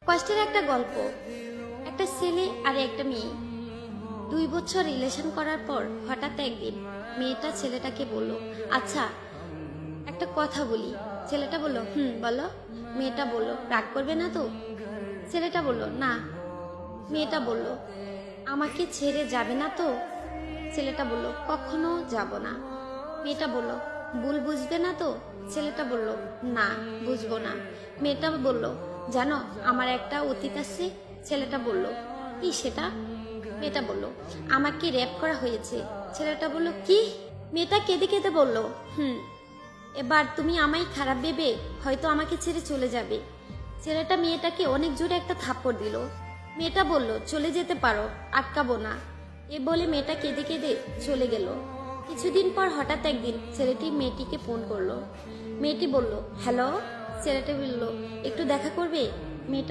কষ্টের একটা গল্প। একটা ছেলে আর একটা মেয়ে 2 বছর রিলেশন করার পর হঠাৎ একদিন মেয়েটা ছেলেটাকে বলল, আচ্ছা একটা কথা বলি। ছেলেটা বলল, বলো। মেয়েটা বলল, রাগ করবে না তো? ছেলেটা বলল, না। মেয়েটা বলল, আমাকে ছেড়ে যাবে না তো? ছেলেটা বলল, কখনো যাব না। মেয়েটা বলল, ভুল বুঝবে না তো? ছেলেটা বলল, না, বুঝবো না। মেয়েটা বলল, জানো আমার একটা অতীত আছে। ছেলেটা বলল, কি সেটা? মেয়েটা বলল, আমাকে রেপ করা হয়েছে। ছেলেটা বলল, কি? মেয়েটা কেঁদে কেঁদে বলল, এবার তুমি আমায় খারাপ ভেবে হয়তো আমাকে ছেড়ে চলে যাবে। ছেলেটা মেয়েটাকে অনেক জোরে একটা থাপ্পড় দিল। মেয়েটা বলল, চলে যেতে পারো, আটকাবো না। এ বলে মেয়েটা কেঁদে কেঁদে চলে গেল। কিছুদিন পর হঠাৎ একদিন ছেলেটি মেয়েটিকে ফোন করলো। মেয়েটি বলল, হ্যালো। ছেলেটা বলল, একটু দেখা করবে? মেয়েটা